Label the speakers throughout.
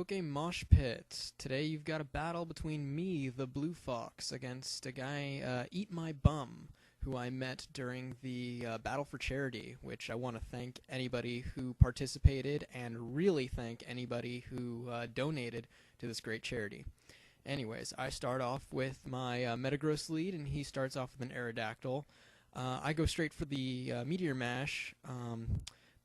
Speaker 1: PokeMoshPit. Today you've got a battle between me, the Blue Fox, against a guy, EatMyBum, who I met during the Battle for Charity, which I want to thank anybody who participated and really thank anybody who donated to this great charity. Anyways, I start off with my Metagross lead, and he starts off with an Aerodactyl. I go straight for the Meteor Mash,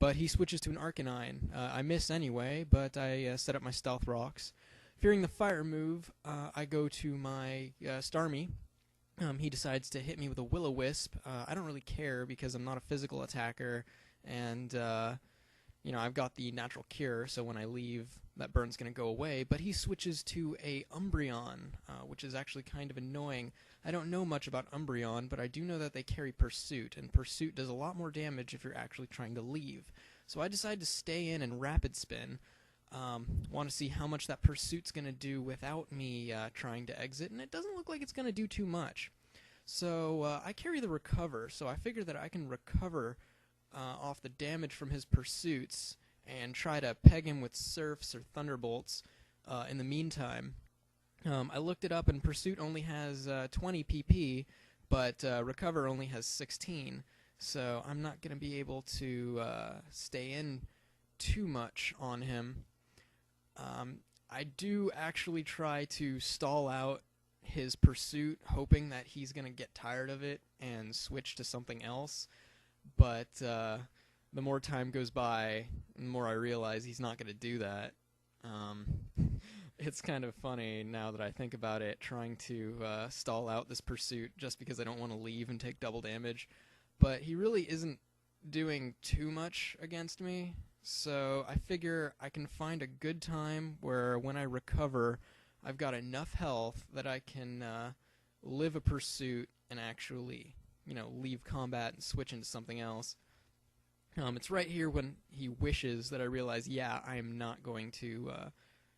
Speaker 1: but he switches to an Arcanine. I miss anyway, but I set up my Stealth Rocks. Fearing the Fire move, I go to my Starmie. He decides to hit me with a Will-O-Wisp. I don't really care because I'm not a physical attacker, and I've got the Natural Cure, so when I leave, that burn's going to go away. But he switches to a Umbreon, which is actually kind of annoying. I don't know much about Umbreon, but I do know that they carry Pursuit, and Pursuit does a lot more damage if you're actually trying to leave. So I decide to stay in and Rapid Spin. Want to see how much that Pursuit's going to do without me trying to exit, and it doesn't look like it's going to do too much. So I carry the Recover, so I figure that I can recover off the damage from his Pursuits and try to peg him with Surfs or Thunderbolts in the meantime. I looked it up, and Pursuit only has 20 PP, but Recover only has 16, so I'm not going to be able to stay in too much on him. I do actually try to stall out his Pursuit, hoping that he's going to get tired of it and switch to something else, but the more time goes by, the more I realize he's not going to do that. It's kind of funny now that I think about it, trying to stall out this Pursuit just because I don't want to leave and take double damage. But he really isn't doing too much against me, so I figure I can find a good time where when I recover, I've got enough health that I can live a Pursuit and actually, leave combat and switch into something else. It's right here when he wishes that I realize, yeah, I am not going to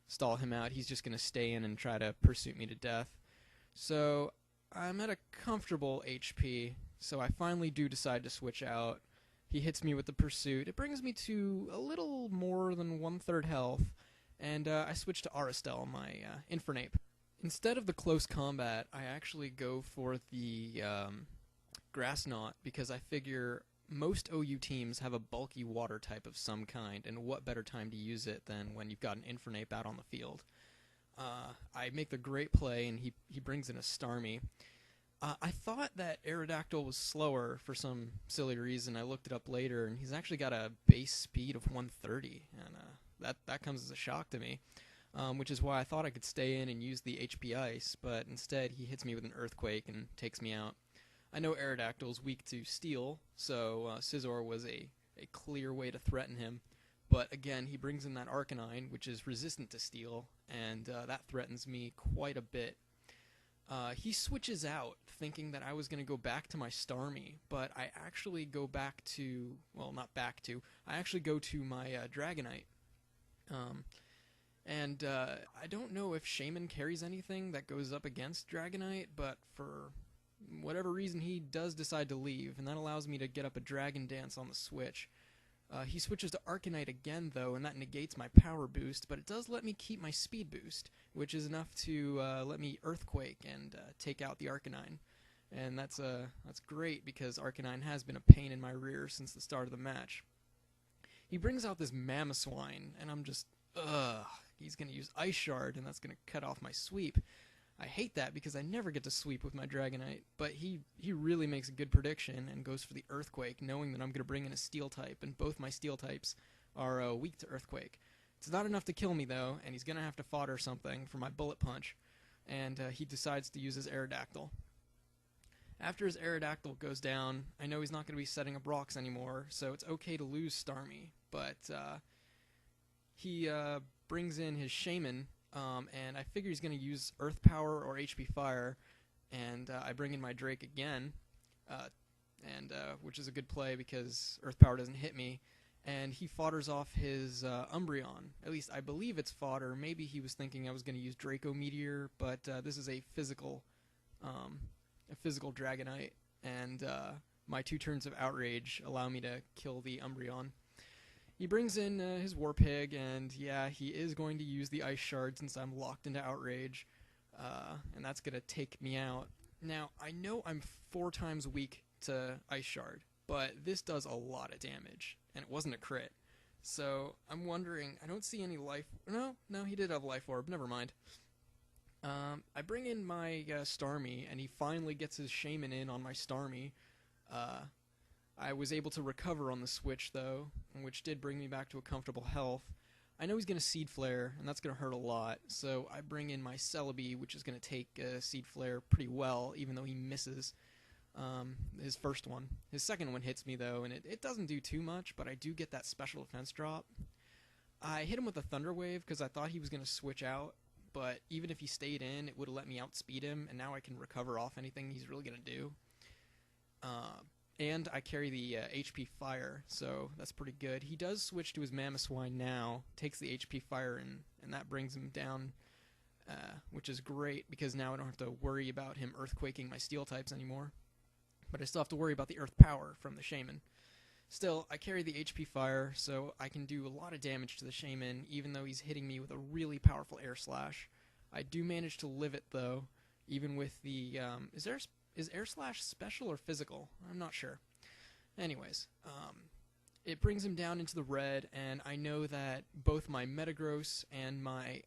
Speaker 1: stall him out. He's just going to stay in and try to pursue me to death. So I'm at a comfortable HP, so I finally do decide to switch out. He hits me with the Pursuit. It brings me to a little more than 1/3 health, and I switch to Aristel, my Infernape. Instead of the close combat, I actually go for the Grass Knot, because I figure most OU teams have a bulky water type of some kind, and what better time to use it than when you've got an Infernape out on the field. I make the great play, and he brings in a Starmie. I thought that Aerodactyl was slower for some silly reason. I looked it up later, and he's actually got a base speed of 130, and that comes as a shock to me, which is why I thought I could stay in and use the HP Ice, but instead he hits me with an Earthquake and takes me out. I know Aerodactyl's weak to Steel, so Scizor was a clear way to threaten him. But again, he brings in that Arcanine, which is resistant to Steel, and that threatens me quite a bit. He switches out, thinking that I was going to go back to my Starmie, but I actually go back to, well, not back to, I actually go to my Dragonite. I don't know if Shaman carries anything that goes up against Dragonite, but for whatever reason, he does decide to leave, and that allows me to get up a Dragon Dance on the switch. He switches to Arcanite again, though, and that negates my power boost, but it does let me keep my speed boost, which is enough to let me Earthquake and take out the Arcanine. And that's great, because Arcanine has been a pain in my rear since the start of the match. He brings out this Mamoswine, and I'm just, he's going to use Ice Shard, and that's going to cut off my sweep. I hate that because I never get to sweep with my Dragonite, but he really makes a good prediction and goes for the Earthquake, knowing that I'm going to bring in a Steel type, and both my Steel types are weak to Earthquake. It's not enough to kill me, though, and he's going to have to fodder something for my Bullet Punch, and he decides to use his Aerodactyl. After his Aerodactyl goes down, I know he's not going to be setting up rocks anymore, so it's okay to lose Starmie, but he brings in his Shaman, and I figure he's going to use Earth Power or HP Fire, and I bring in my Drake again, which is a good play because Earth Power doesn't hit me, and he fodders off his Umbreon. At least I believe it's fodder. Maybe he was thinking I was going to use Draco Meteor, but this is a physical Dragonite, and my 2 turns of Outrage allow me to kill the Umbreon. he brings in his war pig, and yeah, he is going to use the ice shard since I'm locked into outrage, and that's gonna take me out. Now, I know I'm 4 times weak to ice shard, but this does a lot of damage, and it wasn't a crit. So I'm wondering, I don't see any life. No, he did have life orb. Never mind. I bring in my Starmie, and he finally gets his Shaman in on my Starmie. I was able to recover on the switch, though, which did bring me back to a comfortable health. I know he's going to Seed Flare, and that's going to hurt a lot, so I bring in my Celebi, which is going to take Seed Flare pretty well, even though he misses his first one. His second one hits me, though, and it doesn't do too much, but I do get that special defense drop. I hit him with a Thunder Wave because I thought he was going to switch out, but even if he stayed in, it would have let me outspeed him, and now I can recover off anything he's really going to do. And I carry the HP Fire, so that's pretty good. He does switch to his Mamoswine now, takes the HP Fire, and that brings him down, which is great, because now I don't have to worry about him Earthquaking my Steel types anymore. But I still have to worry about the Earth Power from the Shaman. Still, I carry the HP Fire, so I can do a lot of damage to the Shaman, even though he's hitting me with a really powerful Air Slash. I do manage to live it, though, even with the... Is Air Slash special or physical? I'm not sure. Anyways, it brings him down into the red, and I know that both my Metagross and my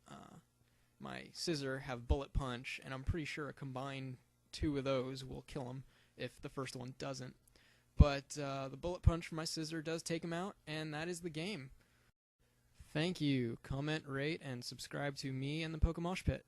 Speaker 1: Scizor have Bullet Punch, and I'm pretty sure a combined 2 of those will kill him if the first one doesn't. But the Bullet Punch from my Scizor does take him out, and that is the game. Thank you. Comment, rate, and subscribe to me and the PokeMoshPit.